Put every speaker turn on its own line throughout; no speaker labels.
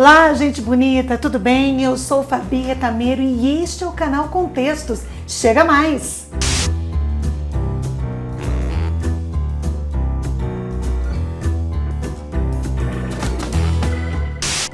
Olá, gente bonita, tudo bem? Eu sou Fabi Retameiro e este é o canal Contextos. Chega mais!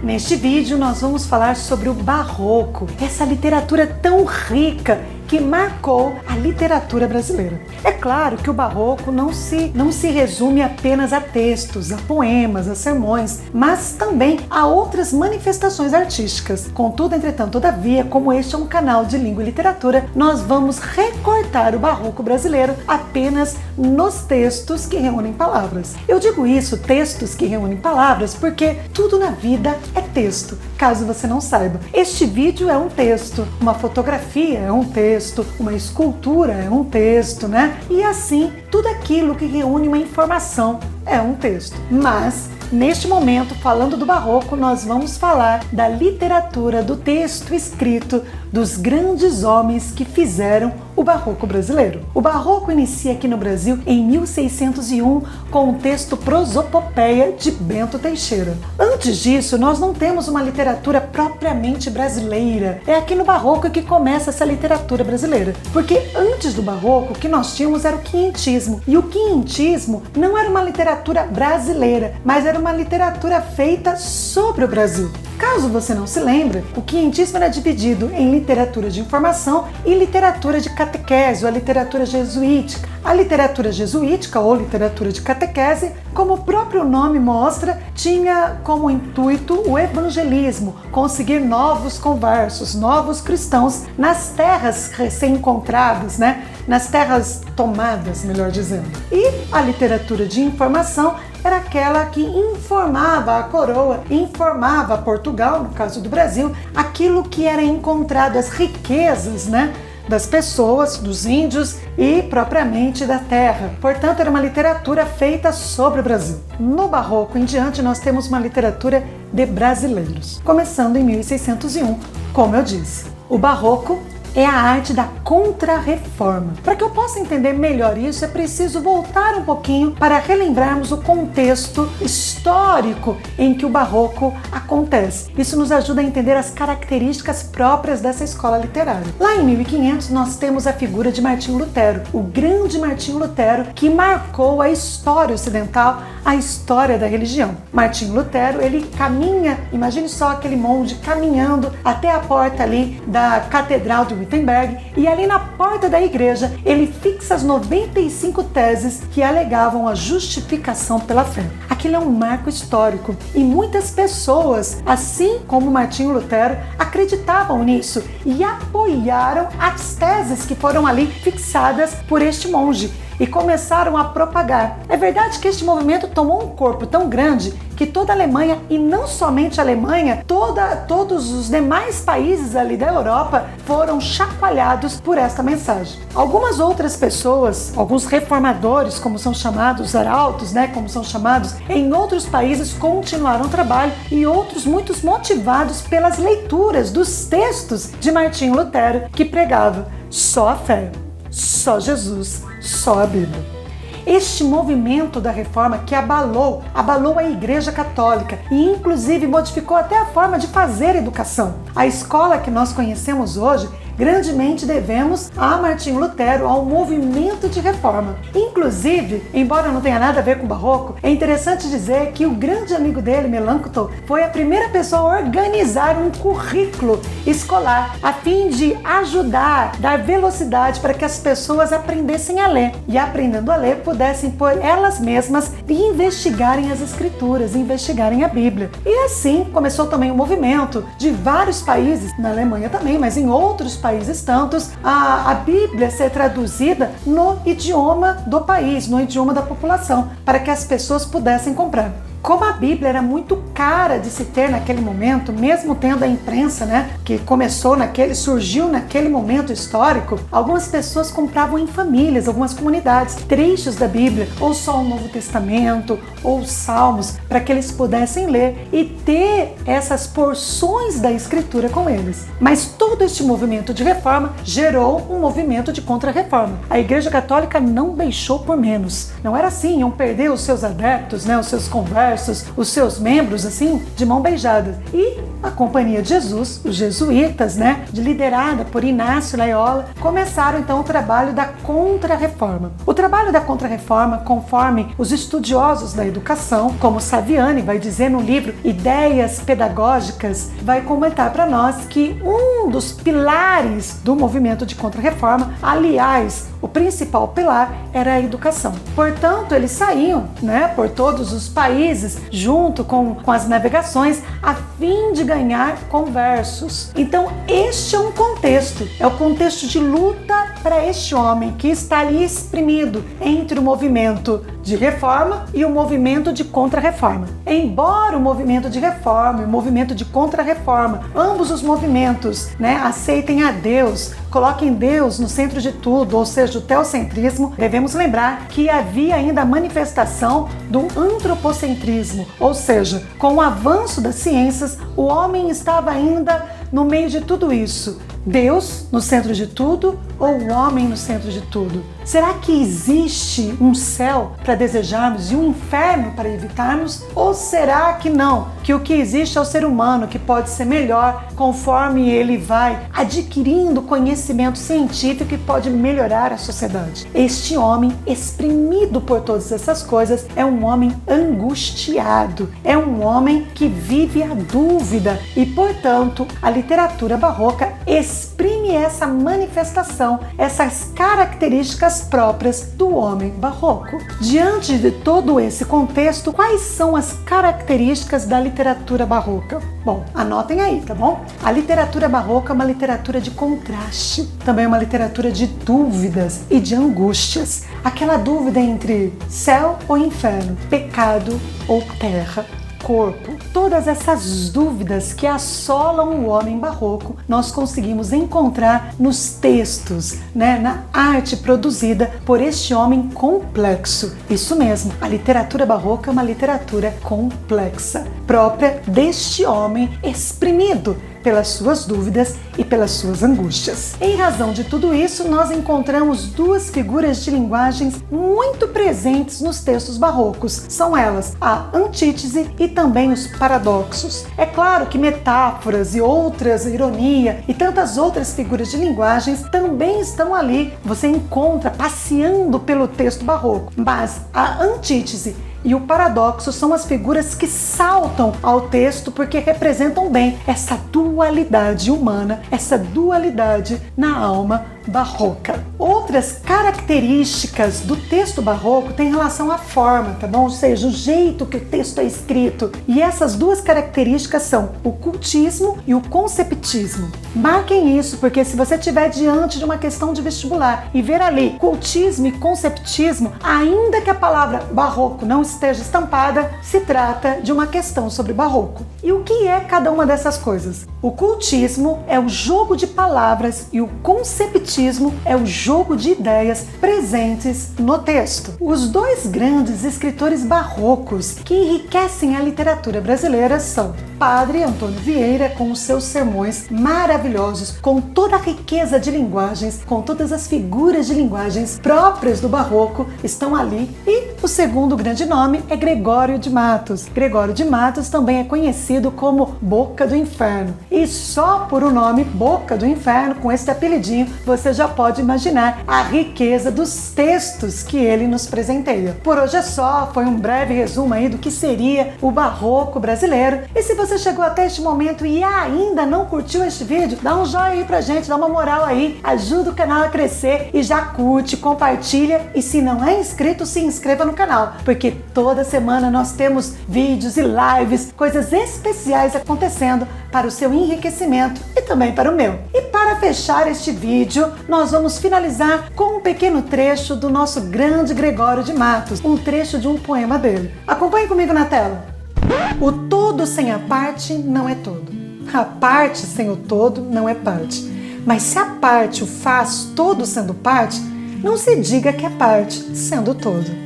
Neste vídeo nós vamos falar sobre o Barroco, essa literatura tão rica que marcou a literatura brasileira. É claro que o Barroco não se resume apenas a textos, a poemas, a sermões, mas também a outras manifestações artísticas. Contudo, entretanto, todavia, como este é um canal de língua e literatura, nós vamos recortar o Barroco brasileiro apenas nos textos que reúnem palavras. Eu digo isso, textos que reúnem palavras, porque tudo na vida é texto, caso você não saiba. Este vídeo é um texto, uma fotografia é um texto, uma escultura é um texto, né? E assim, tudo aquilo que reúne uma informação é um texto. Mas, neste momento, falando do Barroco, nós vamos falar da literatura, do texto escrito dos grandes homens que fizeram o Barroco brasileiro. O Barroco inicia aqui no Brasil em 1601 com o texto Prosopopeia de Bento Teixeira. Antes disso, nós não temos uma literatura propriamente brasileira. É aqui no Barroco que começa essa literatura brasileira. Porque antes do Barroco, o que nós tínhamos era o quinhentismo. E o quinhentismo não era uma literatura brasileira, mas era uma literatura feita sobre o Brasil. Caso você não se lembre, o quinhentismo era dividido em literatura de informação e literatura de catequese, ou a literatura jesuítica. A literatura jesuítica, ou literatura de catequese, como o próprio nome mostra, tinha como intuito o evangelismo, conseguir novos conversos, novos cristãos nas terras recém-encontradas, né? Nas terras tomadas, melhor dizendo. E a literatura de informação era aquela que informava a coroa, informava Portugal, no caso do Brasil, aquilo que era encontrado, as riquezas, né, das pessoas, dos índios e propriamente da terra. Portanto, era uma literatura feita sobre o Brasil. No Barroco em diante, nós temos uma literatura de brasileiros, começando em 1601, como eu disse. O Barroco é a arte da contra-reforma. Para que eu possa entender melhor isso, é preciso voltar um pouquinho para relembrarmos o contexto histórico em que o Barroco acontece. Isso nos ajuda a entender as características próprias dessa escola literária. Lá em 1500, nós temos a figura de Martinho Lutero, o grande Martinho Lutero, que marcou a história ocidental, a história da religião. Martinho Lutero, ele caminha, imagine só aquele monge caminhando até a porta ali da Catedral de Wittenberg, e ali na porta da igreja ele fixa as 95 teses que alegavam a justificação pela fé. Aquilo é um marco histórico e muitas pessoas, assim como Martinho Lutero, acreditavam nisso e apoiaram as teses que foram ali fixadas por este monge e começaram a propagar. É verdade que este movimento tomou um corpo tão grande que toda a Alemanha, e não somente a Alemanha, todos os demais países ali da Europa foram chacoalhados por esta mensagem. Algumas outras pessoas, alguns reformadores, como são chamados, arautos, né, como são chamados, em outros países continuaram o trabalho, e outros muitos motivados pelas leituras dos textos de Martinho Lutero, que pregava só a fé, só Jesus, só a Bíblia. Este movimento da reforma que abalou a Igreja Católica e inclusive modificou até a forma de fazer educação. A escola que nós conhecemos hoje, grandemente devemos a Martinho Lutero, ao movimento de reforma. Inclusive, embora não tenha nada a ver com o Barroco, é interessante dizer que o grande amigo dele, Melanchthon, foi a primeira pessoa a organizar um currículo escolar a fim de ajudar, dar velocidade para que as pessoas aprendessem a ler e, aprendendo a ler, pudessem por elas mesmas investigarem as escrituras, investigarem a Bíblia. E assim começou também um movimento de vários países, na Alemanha também, mas em outros países tantos, a Bíblia ser traduzida no idioma do país, no idioma da população, para que as pessoas pudessem comprar. Como a Bíblia era muito cara de se ter naquele momento, mesmo tendo a imprensa, né, que surgiu naquele momento histórico, algumas pessoas compravam em famílias, algumas comunidades, trechos da Bíblia, ou só o Novo Testamento, ou os Salmos, para que eles pudessem ler e ter essas porções da Escritura com eles. Mas todo este movimento de reforma gerou um movimento de contra-reforma. A Igreja Católica não deixou por menos. Não era assim, iam perder os seus adeptos, né, os seus conversos, versos, os seus membros assim, de mão beijada. E a Companhia de Jesus, os jesuítas, né, liderada por Inácio Loyola, começaram então o trabalho da Contra-Reforma. O trabalho da Contra-Reforma, conforme os estudiosos da educação, como Saviani vai dizer no livro Ideias Pedagógicas, vai comentar para nós que um dos pilares do movimento de Contra-Reforma, aliás, o principal pilar era a educação. Portanto, eles saíam, né, por todos os países, junto com as navegações, a fim de ganhar conversos. Então, este é um contexto, é o contexto de luta para este homem que está ali exprimido entre o movimento de reforma e o movimento de contra-reforma. Embora o movimento de reforma e o movimento de contra-reforma, ambos os movimentos, né, aceitem a Deus, coloquem Deus no centro de tudo, ou seja, o teocentrismo, devemos lembrar que havia ainda a manifestação do antropocentrismo, ou seja, com o avanço das ciências, o homem estava ainda no meio de tudo isso. Deus no centro de tudo ou o homem no centro de tudo? Será que existe um céu para desejarmos e um inferno para evitarmos? Ou será que não? Que o que existe é o ser humano, que pode ser melhor conforme ele vai adquirindo conhecimento científico e pode melhorar a sociedade? Este homem, exprimido por todas essas coisas, é um homem angustiado, é um homem que vive a dúvida e, portanto, a literatura barroca exprime essa manifestação, essas características próprias do homem barroco. Diante de todo esse contexto, quais são as características da literatura barroca? Bom, anotem aí, tá bom? A literatura barroca é uma literatura de contraste, também é uma literatura de dúvidas e de angústias. Aquela dúvida entre céu ou inferno, pecado ou terra, corpo. Todas essas dúvidas que assolam o homem barroco, nós conseguimos encontrar nos textos, né, na arte produzida por este homem complexo. Isso mesmo, a literatura barroca é uma literatura complexa, própria deste homem exprimido pelas suas dúvidas e pelas suas angústias. Em razão de tudo isso, nós encontramos duas figuras de linguagens muito presentes nos textos barrocos. São elas a antítese e também os paradoxos. É claro que metáforas e outras, ironia e tantas outras figuras de linguagens também estão ali. Você encontra passeando pelo texto barroco, mas a antítese e o paradoxo são as figuras que saltam ao texto porque representam bem essa dualidade humana, essa dualidade na alma barroca. Outras características do texto barroco têm relação à forma, tá bom? Ou seja, o jeito que o texto é escrito. E essas duas características são o cultismo e o conceptismo. Marquem isso, porque se você estiver diante de uma questão de vestibular e ver ali cultismo e conceptismo, ainda que a palavra barroco não esteja estampada, se trata de uma questão sobre barroco. E o que é cada uma dessas coisas? O cultismo é o jogo de palavras e o conceptismo é o jogo de ideias presentes no texto. Os dois grandes escritores barrocos que enriquecem a literatura brasileira são Padre Antônio Vieira, com os seus sermões maravilhosos, com toda a riqueza de linguagens, com todas as figuras de linguagens próprias do barroco, estão ali. E o segundo grande nome é Gregório de Matos. Gregório de Matos também é conhecido como Boca do Inferno. E só por o nome Boca do Inferno, com esse apelidinho, você já pode imaginar a riqueza dos textos que ele nos presenteia. Por hoje é só, foi um breve resumo aí do que seria o barroco brasileiro. E se você chegou até este momento e ainda não curtiu este vídeo, dá um joinha aí pra gente, dá uma moral aí, ajuda o canal a crescer e já curte, compartilha e se não é inscrito, se inscreva no canal, porque toda semana nós temos vídeos e lives, coisas especiais acontecendo para o seu enriquecimento e também para o meu. E para fechar este vídeo, nós vamos finalizar com um pequeno trecho do nosso grande Gregório de Matos, um trecho de um poema dele. Acompanhe comigo na tela. O todo sem a parte não é todo. A parte sem o todo não é parte. Mas se a parte o faz todo sendo parte, não se diga que é parte sendo todo.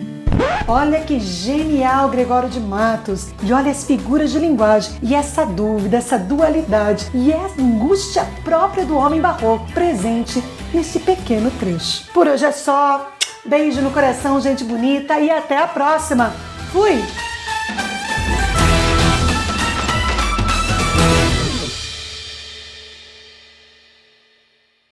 Olha que genial Gregório de Matos! E olha as figuras de linguagem e essa dúvida, essa dualidade e essa angústia própria do homem barroco presente nesse pequeno trecho. Por hoje é só. Beijo no coração, gente bonita, e até a próxima. Fui!